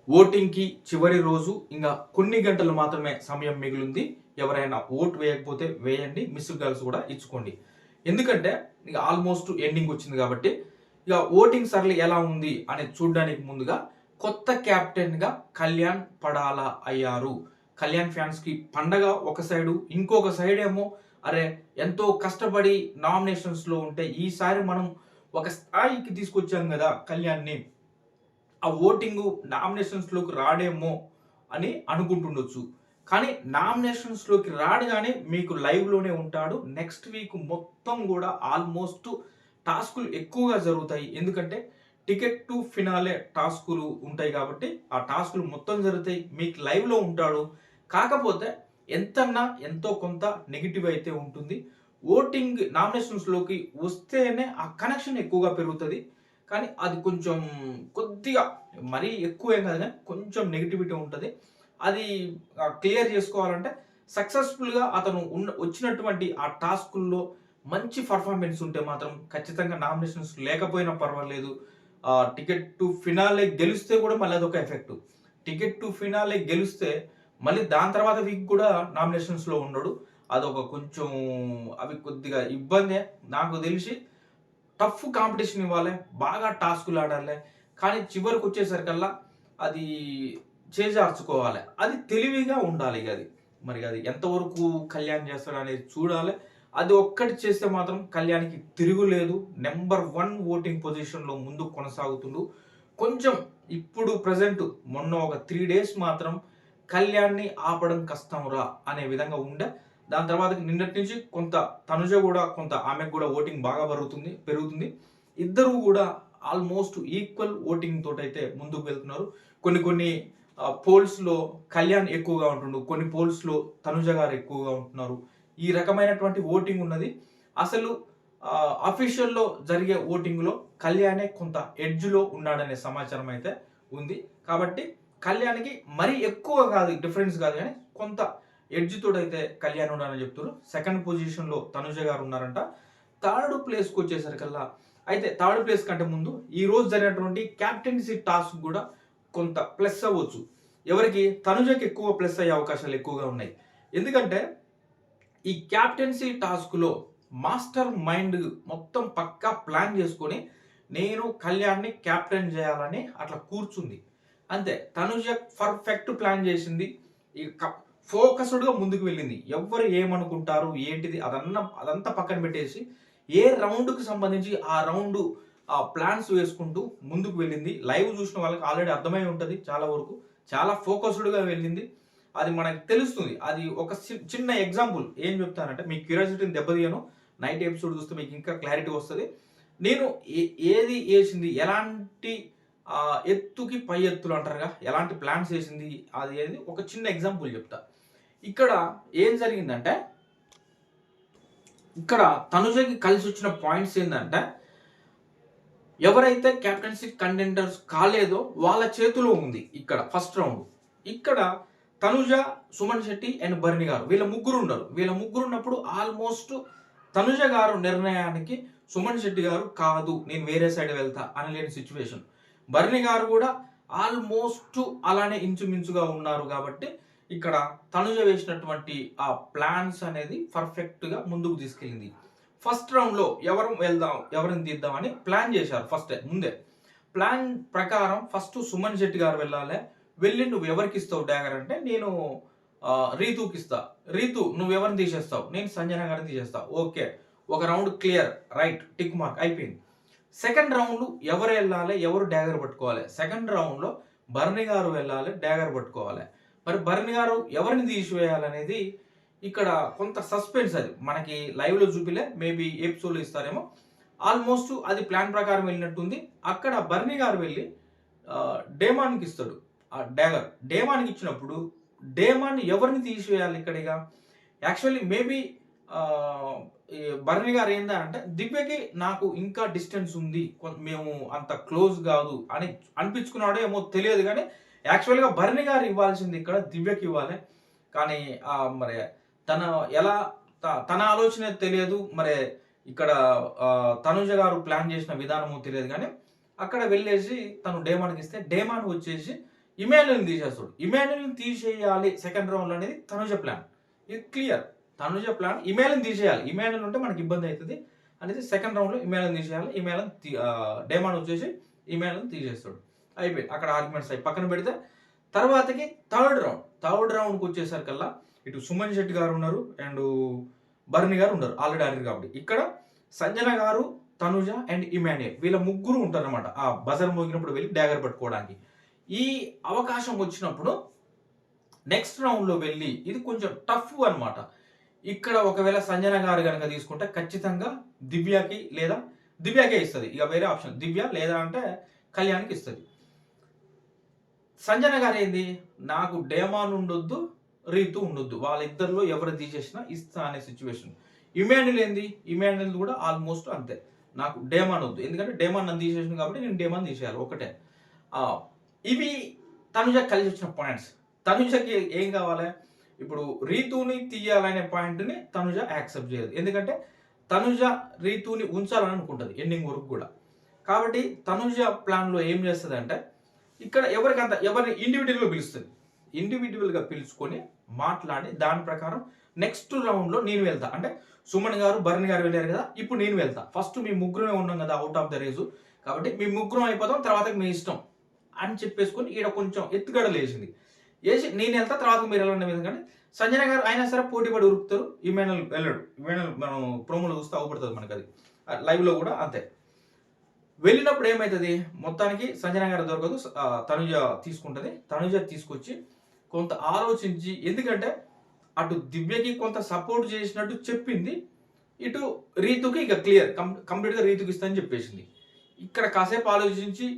ఓటింగ్‌కి చివరి రోజు ఇంగా కొన్ని గంటలు మాత్రమే సమయం మిగిలుంది. ఎవరైనా ఓట్ వేయకపోతే వేయండి. మిస్డ్ కాల్స్ కూడా ఇచ్చుకోండి. ఎందుకంటే ఇక ఆల్మోస్ట్ ఎండింగ్ వచ్చింది కాబట్టి, ఇక ఓటింగ్ సరళి ఎలా ఉంది అనేది చూడడానికి ముందుగా కొత్త కెప్టెన్‌గా కళ్యాణ్ పడాల అయ్యారు. కళ్యాణ్ ఫ్యాన్స్‌కి పండగ ఒక సైడు, ఇంకొక సైడ్ ఏమో అరే! ఎంతో కష్టపడి నామినేషన్స్‌లో ఉంటే ఈసారి మనం ఒక స్థాయికి తీసుకొచ్చాం గదా! కళ్యాణ్‌ని. ఆ ఓటింగు నామినేషన్స్‌లోకి రాడేమో అని అనుకుంటుండొచ్చు. కానీ నామినేషన్స్‌లోకి రాడు గానీ మీకు లైవ్‌లోనే ఉంటాడు. నెక్స్ట్ వీక్ మొత్తం గూడా ఆల్మోస్ట్ టాస్కులు ఎక్కువగా జరుగుతాయి. ఎందుకంటే టికెట్ టు ఫినాలే టాస్కులు ఉంటాయి కాబట్టి, ఆ టాస్కులు మొత్తం జరుగుతాయి. మీకు లైవ్‌లో ఉంటాడు. కాకపోతే ఎంతన్నా ఎంతో కొంత నెగెటివ్ అయితే ఉంటుంది. ఓటింగ్ నామినేషన్స్‌లోకి వస్తేనే ఆ కనెక్షన్ ఎక్కువగా పెరుగుతది. కానీ అది కొంచెం కొద్దిగా మరీ ఎక్కువేం కాదు గానీ కొంచెం నెగటివిటీ ఉంటది. అది క్లియర్ చేసుకోవాలంటే సక్సెస్‌ఫుల్‌గా అతను వచ్చినటువంటి ఆ టాస్కుల్లో మంచి పెర్ఫార్మన్స్ ఉంటే మాత్రం ఖచ్చితంగా నామినేషన్స్ లేకపోయినా పర్వాలేదు. టికెట్ టు ఫినాలే గెలిస్తే కూడా మళ్ళీ అదొక ఎఫెక్ట్. టికెట్ టు ఫినాలే గెలిస్తే మళ్ళీ దాని తర్వాత వీక్ కూడా నామినేషన్స్‌లో ఉండడు. అదొక కొంచెం అవి కొద్దిగా ఇబ్బందే. నాకు తెలిసి టఫ్ కాంపిటీషన్ ఇవ్వాలి. బాగా టాస్కులు ఆడాలి. కానీ చివరికొచ్చేసరికల్లా అది చేజార్చుకోవాలి. అది తెలివిగా ఉండాలి అది. మరి అది ఎంతవరకు కళ్యాణ్ చేస్తాడనేది చూడాలి. అది ఒక్కటి చేస్తే మాత్రం కళ్యాణ్‌కి తిరుగులేదు. నంబర్ 1 ఓటింగ్ పొజిషన్‌లో ముందుకు కొనసాగుతుండు. కొంచెం ఇప్పుడు ప్రెజెంట్ మొన్న ఒక 3 డేస్ మాత్రం కళ్యాణ్‌ని ఆపడం కష్టంరా అనే విధంగా ఉండే. దాని తర్వాత నిన్నటి నుంచి కొంత తనుజ గూడా కొంత ఆమెకు గూడా ఓటింగ్ బాగా పెరుగుతుంది. ఇద్దరు గూడా ఆల్మోస్ట్ ఈక్వల్ ఓటింగ్ తోటైతే ముందుకు వెళ్తున్నారు. కొన్ని కొన్ని పోల్స్‌లో కళ్యాణ్ ఎక్కువగా ఉంటుండు. కొన్ని పోల్స్‌లో తనుజ గారు ఎక్కువగా ఉంటున్నారు. ఈ రకమైనటువంటి ఓటింగ్ ఉన్నది. అసలు అఫీషియల్‌లో జరిగే ఓటింగ్‌లో కళ్యాణే కొంత ఎడ్జ్‌లో ఉన్నాడనే సమాచారం అయితే ఉంది. కాబట్టి కళ్యాణ్‌కి మరీ ఎక్కువ కాదు డిఫరెన్స్ కాదు గానీ కొంత ఎడ్జ్ తోటైతే కళ్యాణ్ ఉన్నాడని చెప్తుర్రు. సెకండ్ పొజిషన్‌లో తనుజ గారు ఉన్నారంట. థర్డ్ ప్లేస్‌కొచ్చేసరికల్లా అయితే థర్డ్ ప్లేస్ కంటే ముందు ఈ రోజు జరిగినటువంటి కెప్టెన్సీ టాస్క్ గూడా కొంత ప్లస్ అవ్వచ్చు. ఎవరికి? తనుజకి ఎక్కువ ప్లస్ అయ్యే అవకాశాలు ఎక్కువగా ఉన్నాయి. ఎందుకంటే ఈ కెప్టెన్సీ టాస్క్‌లో మాస్టర్ మైండ్ మొత్తం పక్కా ప్లాన్ చేసుకొని నేను కళ్యాణ్‌ని కెప్టెన్ చేయాలని అట్లా కూర్చుంది. అంతే. తనుజ పర్ఫెక్ట్ ప్లాన్ చేసింది. ఇక ఫోకస్డ్‌గా ముందుకు వెళ్ళింది. ఎవ్వరు ఏమనుకుంటారు, ఏంటిది అదంతా పక్కన పెట్టేసి ఏ రౌండ్‌కి సంబంధించి ఆ రౌండు ప్లాన్స్ వేసుకుంటూ ముందుకు వెళ్ళింది. లైవ్ చూసిన వాళ్ళకి ఆల్రెడీ అర్థమై ఉంటది చాలా వరకు. చాలా ఫోకస్డ్‌గా వెళ్ళింది. అది మనకు తెలుస్తుంది. అది ఒక చిన్న ఎగ్జాంపుల్ ఏం చెప్తానంటే మీ క్యూరియాసిటీని దెబ్బతీయను. నైట్ ఎపిసోడ్ చూస్తే మీకు ఇంకా క్లారిటీ వస్తది. నేను ఏది ఏసింది, ఎలాంటి ఎత్తుకి పై ఎత్తులు అంటారుగా, ఎలాంటి ప్లాన్స్ ఏసింది అది అనేది ఒక చిన్న ఎగ్జాంపుల్ చెప్తా. ఇక్కడ ఏం జరిగిందంటే, ఇక్కడ తనుజకి కలిసొచ్చిన పాయింట్స్ ఏందంటే, ఎవరైతే కెప్టెన్సీ కంటెండర్స్ కాలేదో వాళ్ళ చేతిలో ఉంది ఇక్కడ ఫస్ట్ రౌండ్. ఇక్కడ తనుజ, సుమన్ శెట్టి అండ్ భరణి గారు వీళ్ళ ముగ్గురు ఉన్నారు. వీళ్ళ ముగ్గురు ఉన్నప్పుడు ఆల్మోస్ట్ తనుజ గారు నిర్ణయానికి సుమన్ శెట్టి గారు కాదు నేను వేరే సైడ్ వెళ్తా అనలేని సిచ్యువేషన్. భరణి గారు కూడా ఆల్మోస్ట్ అలానే ఇంచుమించుగా ఉన్నారు కాబట్టి ఇక్కడ తనుజ వేసినటువంటి ఆ ప్లాన్స్ అనేది పర్ఫెక్ట్‌గా ముందుకు తీసుకెళ్ళింది. ఫస్ట్ రౌండ్‌లో ఎవరిని తీద్దామని ప్లాన్ చేశారు ముందే. ప్లాన్ ప్రకారం ఫస్ట్ సుమన్ శెట్టి గారు వెళ్ళాలి. వెళ్ళి నువ్వెవరికిస్తావు డాగర్ అంటే, నేను రీతూకిస్తా. రీతూ నువ్వెవరిని తీసేస్తావు? నేను సంజన గారిని తీసేస్తా. ఓకే. ఒక round clear. Right. Tick mark అయిపోయింది. సెకండ్ రౌండ్ ఎవరెళ్ళాలి? ఎవరు డాగర్ పట్టుకోవాలి? సెకండ్ రౌండ్‌లో భరణి గారు వెళ్ళాలి. డాగర్ పట్టుకోవాలి. మరి భరణి గారు ఎవరిని తీసివేయాలనేది ఇక్కడ కొంత సస్పెన్స్ అది. మనకి లైవ్‌లో చూపిలే. మేబీ ఎపిసోడ్‌లో ఇస్తారేమో. ఆల్మోస్ట్ అది ప్లాన్ ప్రకారం వెళ్ళినట్టుంది. అక్కడ భరణి గారు వెళ్లి డేమాన్‌కి ఇస్తాడు. ఆ డాగర్. డేమాన్‌కి ఇచ్చినప్పుడు డేమాన్ ఎవరిని తీసివేయాలి ఇక్కడ ఇగ? యాక్చువల్లీ మేబీ ఈ భరణి గారు ఏందంటే దివ్యకి నాకు ఇంకా డిస్టెన్స్ ఉంది. మేము అంత క్లోజ్ గాదు అని అనిపించుకున్నాడో ఏమో తెలియదు గానీ, యాక్చువల్‌గా భరణి గారు ఇవ్వాల్సింది ఇక్కడ దివ్యకి ఇవ్వాలి. కానీ మరి తన ఎలా తన ఆలోచన తెలియదు. మరి ఇక్కడ తనుజ గారు ప్లాన్ చేసిన విధానము తెలియదు గానీ, అక్కడ వెళ్ళేసి తను డేమాన్‌కి ఇస్తే, డేమాన్ వచ్చేసి ఇమాన్యుల్ని తీసేస్తాడు. ఇమాన్యుల్ని తీసేయాలి సెకండ్ రౌండ్లో అనేది తనుజ ప్లాన్. ఇది క్లియర్. తనుజ ప్లాన్ ఇమాన్యుల్ని తీసేయాలి. ఇమాన్యుల్ ఉంటే మనకి ఇబ్బంది అవుతుంది అనేది సెకండ్ రౌండ్లో ఇమాన్యుల్ని తీసేయాలి. డేమాన్ వచ్చేసి ఇమాన్యుల్ని తీసేస్తాడు. అయిపోయింది. అక్కడ ఆర్గ్యుమెంట్స్ అయి పక్కన పెడితే తర్వాతకి థర్డ్ రౌండ్కి వచ్చేసరికల్లా ఇటు సుమన్ శెట్టి గారు ఉన్నారు అండ్ భరణి గారు ఉన్నారు, ఆల్రెడీ ఆడారు కాబట్టి. ఇక్కడ సంజన గారు, తనుజ అండ్ ఇమాన్యుల్ వీళ్ళ ముగ్గురు ఉంటారన్నమాట. ఆ బజర్ మోగినప్పుడు వెళ్ళి డ్యాగర్ పట్టుకోవడానికి. ఈ అవకాశం వచ్చినప్పుడు నెక్స్ట్ రౌండ్లో వెళ్ళి ఇది కొంచెం టఫ్ అనమాట. ఇక్కడ ఒకవేళ సంజన గారు కనుక తీసుకుంటే ఖచ్చితంగా దివ్యాకే ఇస్తుంది. ఇక వేరే ఆప్షన్ దివ్య లేదా అంటే కళ్యాణ్కి ఇస్తుంది. సంజన గారు ఏంది, నాకు డేమాన్ ఉండొద్దు, రీతు ఉండొద్దు, వాళ్ళిద్దరిలో ఎవరు తీసేసినా ఇస్తా అనే సిచ్యువేషన్. ఇమాన్యుల్ ఏంది, ఇమాన్యుల్ కూడా ఆల్మోస్ట్ అంతే, నాకు డేమాన్ వద్దు, ఎందుకంటే డేమాన్ నన్ను తీసేసింది కాబట్టి నేను డేమాన్ తీసేయాలి ఒకటే. ఇవి తనుజ కలిసి వచ్చిన పాయింట్స్. తనుజకి ఏం కావాలి, ఇప్పుడు రీతుని తీయాలనే పాయింట్ని తనుజ యాక్సెప్ట్ చేయదు, ఎందుకంటే తనుజ రీతుని ఉంచాలని అనుకుంటుంది ఎండింగ్ వరకు కూడా. కాబట్టి తనుజ ప్లాన్లో ఏం చేస్తుంది అంటే ఇక్కడ ఎవరిని ఇండివిజువల్గా పిలుస్తుంది, ఇండివిజువల్గా పిలుచుకొని మాట్లాడి దాని ప్రకారం నెక్స్ట్ రౌండ్లో నేను వెళ్తా. అంటే సుమన్ గారు, భరణి గారు వెళ్ళారు కదా, ఇప్పుడు నేను వెళ్తా. ఫస్ట్ మీ ముగ్గురమే ఉన్నాం కదా అవుట్ ఆఫ్ ద రేసు, కాబట్టి మీ ముగ్గురం అయిపోతాం, తర్వాత మీ ఇష్టం అని చెప్పేసుకొని ఈడ కొంచెం ఎత్తుగడలు వేసి నేను వెళ్తా, తర్వాత మీరు వెళ్ళండి. ఎందుకంటే సంజన గారు అయినా సరే పోటీ పడి ఉరుకుతారు, ఇమాన్యుల్ వెళ్ళాడు. ఇమాన్యుల్ మనం ప్రోమోలో చూస్తే అవపడుతుంది మనకు, అది లైవ్లో కూడా అంతే. వెళ్ళినప్పుడు ఏమవుతుంది, మొత్తానికి సంజన గారు దొరకదు, తనుజ తీసుకుంటుంది. తనుజ తీసుకొచ్చి కొంత ఆలోచించి, ఎందుకంటే అటు దివ్యకి కొంత సపోర్ట్ చేసినట్టు చెప్పింది, ఇటు రీతుకి ఇక క్లియర్ కంప్లీట్గా రీతుకి ఇస్తానని చెప్పేసింది. ఇక్కడ కాసేపు ఆలోచించి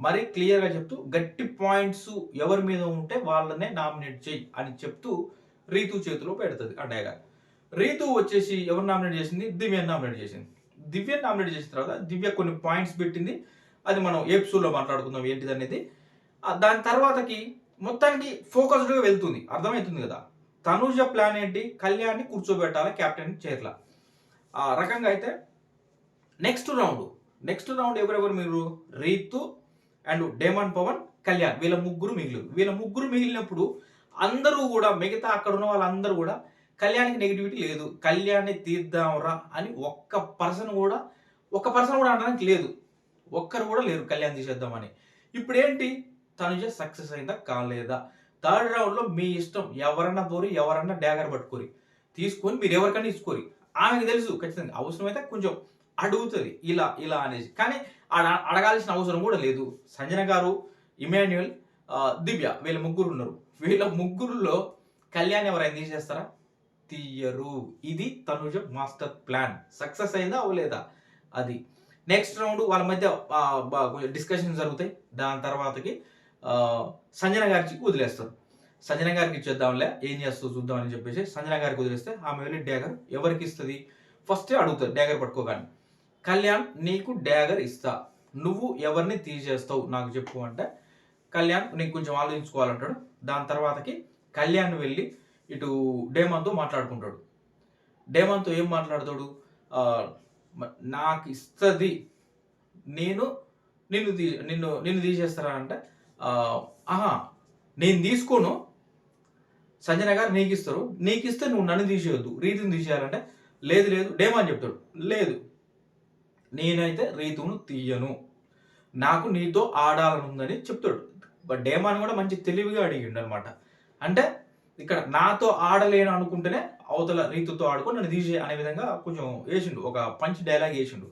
మరీ క్లియర్గా చెప్తూ గట్టి పాయింట్స్ ఎవరి మీద ఉంటే వాళ్ళనే నామినేట్ చేయి అని చెప్తూ రీతు చేతిలో పెడుతుంది ఆ డైలాగ్. రీతు వచ్చేసి ఎవరు నామినేట్ చేసింది, దివ్యని నామినేట్ చేసింది. దివ్యని నామినేట్ చేసిన తర్వాత దివ్య కొన్ని పాయింట్స్ పెట్టింది, అది మనం ఎపిసోడ్లో మాట్లాడుకుందాం ఏంటిది అనేది. దాని తర్వాతకి మొత్తానికి ఫోకస్డ్గా వెళ్తుంది, అర్థమవుతుంది కదా. తనుజ ప్లాన్ ఏంటి, కళ్యాణ్ని కూర్చోబెట్టాలి కెప్టెన్ చైర్లా ఆ రకంగా. అయితే నెక్స్ట్ రౌండ్ ఎవరెవరు మీరు, రీతు అండ్ డేమాన్ పవన్, కళ్యాణ్, వీళ్ళ ముగ్గురు మిగిలినప్పుడు అందరూ కూడా, మిగతా అక్కడ ఉన్న వాళ్ళందరూ కూడా కళ్యాణ్కి నెగిటివిటీ లేదు, కళ్యాణ్ని తీద్దాంరా అని ఒక్క పర్సన్ కూడా అనడానికి లేదు, ఒక్కరు కూడా లేరు కళ్యాణ్ తీసేద్దామని. ఇప్పుడు ఏంటి, తనుజ సక్సెస్ అయిందా కాలేదా, థర్డ్ రౌండ్లో మీ ఇష్టం, ఎవరన్నా పోరి, ఎవరన్నా డ్యాగర్ పట్టుకోరి, తీసుకొని మీరు ఎవరికన్నా ఇచ్చుకోరి. ఆమెకు తెలుసు ఖచ్చితంగా, అవసరమైతే కొంచెం అడుగుతుంది ఇలా అనేసి, కానీ అడగాల్సిన అవసరం కూడా లేదు. సంజన గారు, ఇమాన్యుల్, దివ్య వీళ్ళ ముగ్గురు ఉన్నారు. వీళ్ళ ముగ్గురులో కళ్యాణ్ ఎవరైనా తీసేస్తారా, తీయరు. ఇది తనుజ మాస్టర్ ప్లాన్. సక్సెస్ అయిందా అవ్వలేదా అది నెక్స్ట్ రౌండ్ వాళ్ళ మధ్య డిస్కషన్ జరుగుతాయి. దాని తర్వాతకి సంజన గారికి వదిలేస్తారు. సంజన గారికి ఇచ్చేద్దాంలే, ఏం చేస్తావు చూద్దామని చెప్పేసి సంజన గారికి వదిలేస్తే ఆమె వెళ్ళి డ్యాగర్ ఎవరికి ఇస్తుంది, ఫస్ట్ అడుగుతుంది డ్యాగర్ పట్టుకోగానే, కళ్యాణ్ నీకు డ్యాగర్ ఇస్తా, నువ్వు ఎవరిని తీసేస్తావు నాకు చెప్పు అంటే, కళ్యాణ్ నీకు కొంచెం ఆలోచించుకోవాలంటాడు. దాని తర్వాతకి కళ్యాణ్ వెళ్ళి ఇటు డేమాన్తో మాట్లాడుకుంటాడు. డేమాన్తో ఏం మాట్లాడతాడు, నాకు ఇస్తుంది, నిన్ను తీసేస్తారా అంటే, నేను తీసుకోను, సంజన గారు నీకు ఇస్తారు, నీకు ఇస్తే నువ్వు నన్ను తీసేయొద్దు, రీతుని తీసేయాలంటే, లేదు డేమాన్ చెప్తాడు, లేదు నేనైతే రీతును తీయను, నాకు నీతో ఆడాలని ఉందని చెప్తాడు. బట్ డేమాన్ కూడా మంచి తెలివిగా అడిగిండు అనమాట. అంటే ఇక్కడ నాతో ఆడలేను అనుకుంటేనే అవతల రీతుతో ఆడుకొని నన్ను తీసే అనే విధంగా కొంచెం వేసిండు, ఒక పంచ్ డైలాగ్ వేసిండు.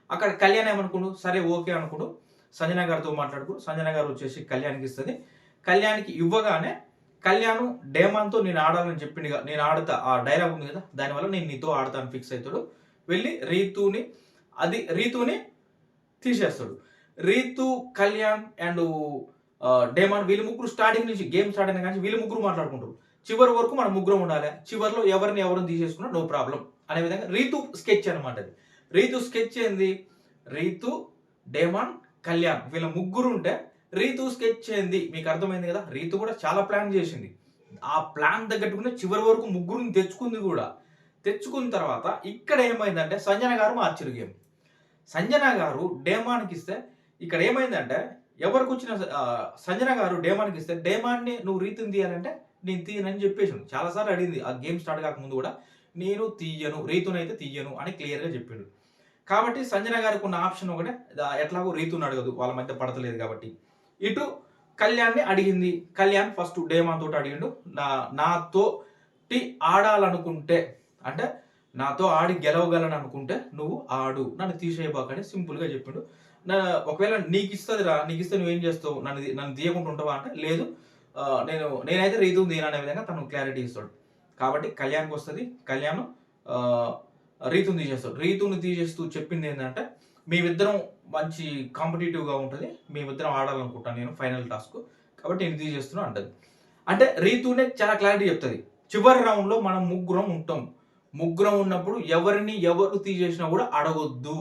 అక్కడ కళ్యాణ్ ఏమనుకుండు, సరే ఓకే అనుకుంటూ సంజన గారితో మాట్లాడుకుంటూ సంజన గారు వచ్చేసి కళ్యాణ్కి ఇస్తుంది. కళ్యాణ్కి ఇవ్వగానే కళ్యాణ్ డేమాన్తో నేను ఆడాలని చెప్పిండు, నేను ఆడుతా, ఆ డైలాగ్ ఉంది కదా, దానివల్ల నేను నీతో ఆడతాను ఫిక్స్ అవుతాడు. వెళ్ళి రీతుని తీసేస్తాడు. రీతు, కళ్యాణ్ అండ్ డేమాన్ వీళ్ళు ముగ్గురు స్టార్టింగ్ నుంచి గేమ్ స్టార్ట్ అయిన కానీ వీళ్ళు ముగ్గురు మాట్లాడుకుంటారు. చివరి వరకు మనం ముగ్గురం ఉండాలి, చివరిలో ఎవరిని తీసేసుకున్నా నో ప్రాబ్లం అనే విధంగా రీతు స్కెచ్ అనమాట. అది రీతు స్కెచ్ ఏంది, రీతు, డేమాన్, కళ్యాణ్ వీళ్ళ ముగ్గురు ఉంటే రీతు స్కెచ్ ఏంది మీకు అర్థమైంది కదా. రీతు కూడా చాలా ప్లాన్ చేసింది, ఆ ప్లాన్ తగ్గట్టుకునే చివరి వరకు ముగ్గురుని తెచ్చుకుంది కూడా. తెచ్చుకున్న తర్వాత ఇక్కడ ఏమైందంటే సంజన గారు మార్చారు గేమ్. సంజన గారు డేమాన్కి ఇస్తే ఇక్కడ ఏమైందంటే ఎవరికి వచ్చిన సంజన గారు డేమాన్కి ఇస్తే డేమాన్ని నువ్వు రీతిని తీయాలంటే నేను తీయనని చెప్పేసాను. చాలాసార్లు అడిగింది ఆ గేమ్ స్టార్ట్ కాకముందు కూడా, నేను తీయను, రీతునైతే తీయను అని క్లియర్‌గా చెప్పిండు. కాబట్టి సంజన గారికి ఉన్న ఆప్షన్ ఒకటే, ఎట్లాగో రీతుని అడగదు, వాళ్ళ మధ్య పడతలేదు కాబట్టి. ఇటు కళ్యాణ్‌ని అడిగింది. కళ్యాణ్ ఫస్ట్ డేమాన్ తోటి అడిగిండు. నాతోటి ఆడాలనుకుంటే, అంటే నాతో ఆడి గెలవగలను అనుకుంటే నువ్వు ఆడు, నన్ను తీసేయబాకని సింపుల్‌గా చెప్పిండు. ఒకవేళ నీకిస్తదిరా, నీకిస్తే నువ్వేం చేస్తావు? నన్ను తీయకుండా ఉంటావా అంటే, లేదు నేనైతే రీతుని తీయను అనే విధంగా తను క్లారిటీ ఇస్తాడు. కాబట్టి కళ్యాణ్‌కొస్తది. కళ్యాణ్ రీతుని తీసేస్తాడు. రీతుని తీసేస్తూ చెప్పిందేందంటే, మేమిద్దరం మంచి కాంపిటీటివ్‌గా ఉంటది. మేమిద్దరం ఆడాలనుకుంటాను నేను ఫైనల్ టాస్క్. కాబట్టి నేను తీసేస్తున్నా అంటది. అంటే రీతునే చాలా క్లారిటీ చెప్తది. చివరి రౌండ్‌లో మనం ముగ్గురం ఉంటాం. ముగ్గురం ఉన్నప్పుడు ఎవరు తీసేసినా కూడా అడగొద్దు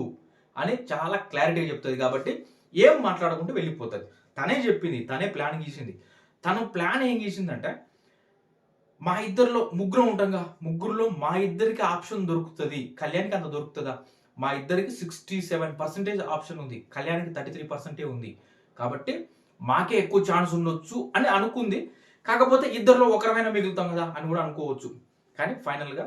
అని చాలా క్లారిటీగా చెప్తది. కాబట్టి ఏం మాట్లాడకుండా వెళ్ళిపోతది. తనే చెప్పింది. తనే ప్లాన్ గీసింది. తను ప్లాన్ ఏం గీసిందంటే, మా ఇద్దరిలో ముగ్గురం ఉంటాంగా. ముగ్గురులో మా ఇద్దరికి ఆప్షన్ దొరుకుతది. కళ్యాణ్‌కి అంత దొరుకుతదా? మా ఇద్దరికి 67% ఆప్షన్ ఉంది. కళ్యాణ్‌కి 33% ఉంది. కాబట్టి మాకే ఎక్కువ ఛాన్స్ ఉండొచ్చు అని అనుకుంది. కాకపోతే ఇద్దరిలో ఒకరమైనా మిగులుతాం కదా అని కూడా అనుకోవచ్చు. కానీ ఫైనల్‌గా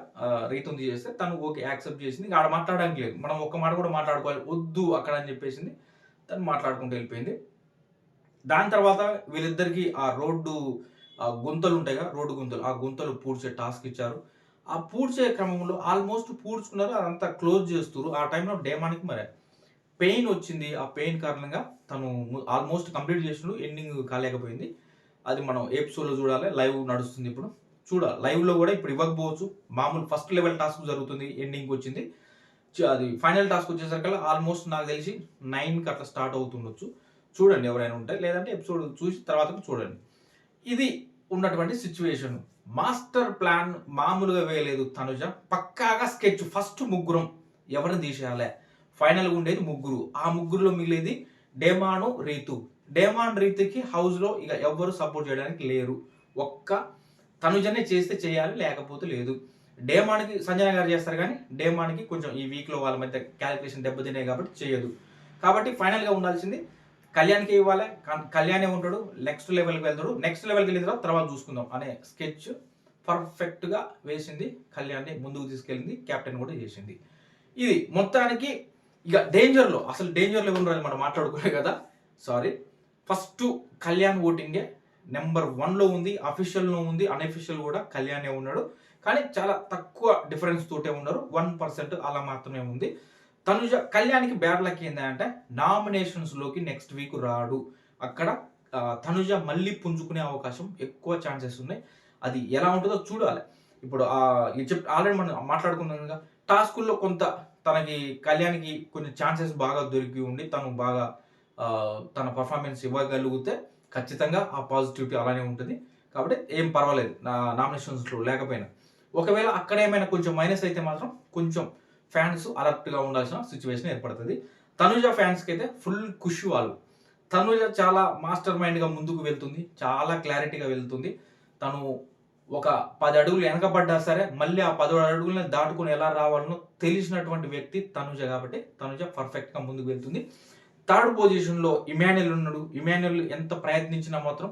రీతుని చేస్తే తను ఓకే యాక్సెప్ట్ చేసింది. ఆడ మాట్లాడడానికి లేదు. మనం ఒక్క మాట కూడా మాట్లాడుకోవాలి వద్దు అక్కడ అని చెప్పేసింది. తను మాట్లాడుకుంటూ వెళ్ళిపోయింది. దాని తర్వాత వీళ్ళిద్దరికీ ఆ రోడ్డు గుంతలు ఉంటాయిగా, రోడ్డు గుంతలు. ఆ గుంతలు పూడ్చే టాస్క్ ఇచ్చారు. ఆ పూడ్చే క్రమంలో ఆల్మోస్ట్ పూడ్చుకున్నారు. అదంతా క్లోజ్ చేస్తుర్రు. ఆ టైంలో డేమాన్‌కి మరి పెయిన్ వచ్చింది. ఆ పెయిన్ కారణంగా తను ఆల్మోస్ట్ కంప్లీట్ చేసిండు. ఎండింగ్ కాలేకపోయింది. అది మనం ఎపిసోడ్‌లో చూడాలి. లైవ్ నడుస్తుంది ఇప్పుడు. చూడాలి. లైవ్‌లో కూడా ఇప్పుడు ఇవ్వకపోవచ్చు. మామూలు ఫస్ట్ లెవెల్ టాస్క్ జరుగుతుంది. ఎండింగ్‌కి వచ్చింది. అది ఫైనల్ టాస్క్ వచ్చేసరికల్లా ఆల్మోస్ట్ నాకు తెలిసి 9కి అట్లా స్టార్ట్ అవుతుండొచ్చు. చూడండి ఎవరైనా ఉంటే. లేదంటే ఎపిసోడ్ చూసి తర్వాత చూడండి. ఇది ఉన్నటువంటి సిట్యుయేషన్. మాస్టర్ ప్లాన్ మామూలుగా వేయలేదు తనుజ. పక్కాగా స్కెచ్. ఫస్ట్ ముగ్గురం ఎవరిని తీసేయాలి. ఫైనల్‌గా ఉండేది ముగ్గురు. ఆ ముగ్గురులో మిగిలేది డేమాను, రీతు. డేమాన్, రీతుకి హౌస్‌లో ఇక ఎవ్వరు సపోర్ట్ చేయడానికి లేరు. ఒక్క తనుజనే చేస్తే చేయాలి, లేకపోతే లేదు. డేమాన్‌కి సంజన గారు చేస్తారు కానీ, డేమాన్‌కి కొంచెం ఈ వీక్‌లో వాళ్ళ మధ్య క్యాలిక్యులేషన్ దెబ్బతిన్నాయి కాబట్టి చేయదు. కాబట్టి ఫైనల్‌గా ఉండాల్సింది కళ్యాణ్‌కే ఇవ్వాలి. కళ్యాణే ఉంటాడు. నెక్స్ట్ లెవెల్‌కి వెళ్తాడు. నెక్స్ట్ లెవెల్‌కి వెళ్ళిన తర్వాత చూసుకుందాం అనే స్కెచ్ పర్ఫెక్ట్‌గా వేసింది. కళ్యాణ్‌ని ముందుకు తీసుకెళ్ళింది. కెప్టెన్ కూడా చేసింది. ఇది మొత్తానికి ఇక డేంజర్‌లో అసలు డేంజర్‌లో ఎవరున్నారని మనం మాట్లాడుకోలే కదా! సారీ. ఫస్ట్ కళ్యాణ్ ఓటింగే నంబర్ 1లో ఉంది. అఫీషియల్‌లో ఉంది. అన్‌అఫీషియల్ కూడా కళ్యాణే ఉన్నాడు. కానీ చాలా తక్కువ డిఫరెన్స్ తోటే ఉన్నారు. 1% అలా మాత్రమే ఉంది. కళ్యాణ్‌కి బ్యాడ్ లక్ ఏందంటే నామినేషన్స్‌లోకి నెక్స్ట్ వీక్ రాడు. అక్కడ తనుజ మళ్ళీ పుంజుకునే అవకాశం ఎక్కువ ఛాన్సెస్ ఉన్నాయి. అది ఎలా ఉంటుందో చూడాలి. ఇప్పుడు ఆల్రెడీ మనం మాట్లాడుకున్నాంగా, టాస్కుల్లో కొంత తనకి కళ్యాణ్‌కి కొన్ని ఛాన్సెస్ బాగా దొరికి ఉండి తను బాగా తన పెర్ఫార్మన్స్ ఇవ్వగలిగితే ఖచ్చితంగా ఆ పాజిటివిటీ అలానే ఉంటుంది. కాబట్టి ఏం పర్వాలేదు నామినేషన్స్‌లో లేకపోయినా. ఒకవేళ అక్కడ ఏమైనా కొంచెం మైనస్ అయితే మాత్రం కొంచెం ఫ్యాన్స్ అలర్ట్‌గా ఉండాల్సిన సిట్యుయేషన్ ఏర్పడుతది. తనుజ ఫ్యాన్స్‌కైతే ఫుల్ ఖుషి వాళ్ళు. తనుజ చాలా మాస్టర్ మైండ్‌గా ముందుకు వెళ్తుంది. చాలా క్లారిటీగా వెళ్తుంది. తను ఒక 10 అడుగులు వెనకబడ్డా సరే, మళ్ళీ ఆ 10 అడుగులని దాటుకొని ఎలా రావాలనో తెలిసినటువంటి వ్యక్తి తనుజ కాబట్టి, తనుజ పర్ఫెక్ట్‌గా ముందుకు వెళ్తుంది. థర్డ్ పొజిషన్‌లో ఇమాన్యుయల్ ఉన్నాడు. ఇమాన్యుయల్ ఎంత ప్రయత్నించినా మాత్రం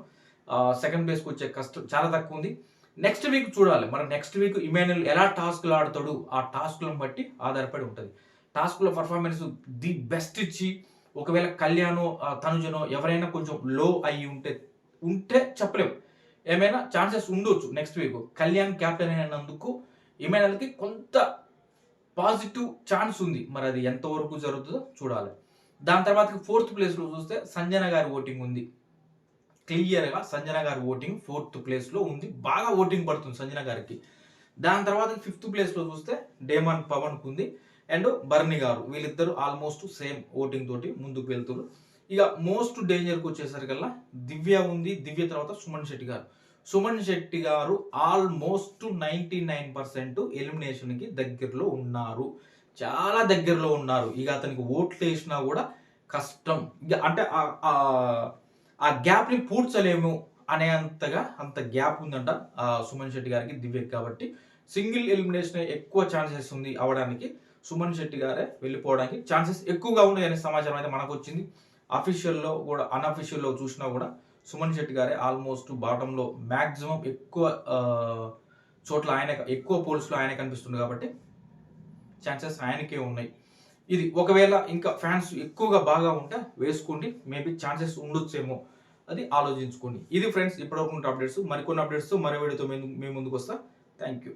సెకండ్ ప్లేస్‌కి వచ్చే కష్టం చాలా తక్కువ ఉంది. నెక్స్ట్ వీక్ చూడాలి. మరి నెక్స్ట్ వీక్ ఇమాన్యుయల్ ఎలా టాస్క్‌లు ఆడతాడు, ఆ టాస్క్‌లను బట్టి ఆధారపడి ఉంటది. టాస్క్‌లో పెర్ఫార్మన్స్ ది బెస్ట్ ఇచ్చి, ఒకవేళ కళ్యాణో, తనుజనో ఎవరైనా కొంచెం లో అయ్యి ఉంటే చెప్పలేము. ఏమైనా ఛాన్సెస్ ఉండొచ్చు నెక్స్ట్ వీక్. కళ్యాణ్ కెప్టెన్ అయినందుకు ఇమాన్యుయల్‌కి కొంత పాజిటివ్ ఛాన్స్ ఉంది. మరి అది ఎంతవరకు జరుగుతుందో చూడాలి. దాని తర్వాత ఫోర్త్ ప్లేస్‌లో చూస్తే సంజన గారి ఓటింగ్ ఉంది. క్లియర్‌గా సంజన గారి ఓటింగ్ ఫోర్త్ ప్లేస్‌లో ఉంది. బాగా ఓటింగ్ పడుతుంది సంజన గారికి. దాని తర్వాత ఫిఫ్త్ ప్లేస్‌లో చూస్తే డేమాన్ పవన్‌కు ఉంది. అండ్ బర్ని గారు. వీళ్ళిద్దరూ ఆల్మోస్ట్ సేమ్ ఓటింగ్ తోటి ముందుకు వెళ్తున్నారు. ఇక మోస్ట్ డేంజర్‌కి వచ్చేసరికల్లా దివ్య ఉంది. దివ్య తర్వాత సుమన్ శెట్టి గారు. సుమన్ శెట్టి గారు ఆల్మోస్ట్ 99% ఎలిమినేషన్‌కి దగ్గరలో ఉన్నారు. చాలా దగ్గరలో ఉన్నారు. ఇక అతనికి ఓట్లేసినా కూడా కష్టం. ఇక అంటే ఆ గ్యాప్‌ని పూడ్చలేము అనేంతగా అంత గ్యాప్ ఉందంట సుమన్ శెట్టి గారికి, దివ్యకి. కాబట్టి సింగిల్ ఎలిమినేషన్ ఎక్కువ ఛాన్సెస్ ఉంది అవ్వడానికి. సుమన్ శెట్టి గారే వెళ్ళిపోవడానికి ఛాన్సెస్ ఎక్కువగా ఉన్నాయనే సమాచారం అయితే మనకొచ్చింది. అఫీషియల్లో కూడా అన్అఫీషియల్లో చూసినా కూడా సుమన్ శెట్టి గారే ఆల్మోస్ట్ బాటంలో మ్యాక్సిమం ఎక్కువ చోట్ల ఆయన ఎక్కువ పోల్స్లో ఆయన కనిపిస్తుంది కాబట్టి ఛాన్సెస్ ఆయనకే ఉన్నాయి. ఇది ఒకవేళ ఇంకా ఫ్యాన్స్ ఎక్కువగా బాగా ఉంటే వేసుకోండి, మేబీ ఛాన్సెస్ ఉండొచ్చేమో, అది ఆలోచించుకోండి. ఇది ఫ్రెండ్స్ ఇప్పటివరకు అప్డేట్స్. మరికొన్ని అప్డేట్స్తో మరో వీడియోతో మేము ముందుకు వస్తా. Thank you.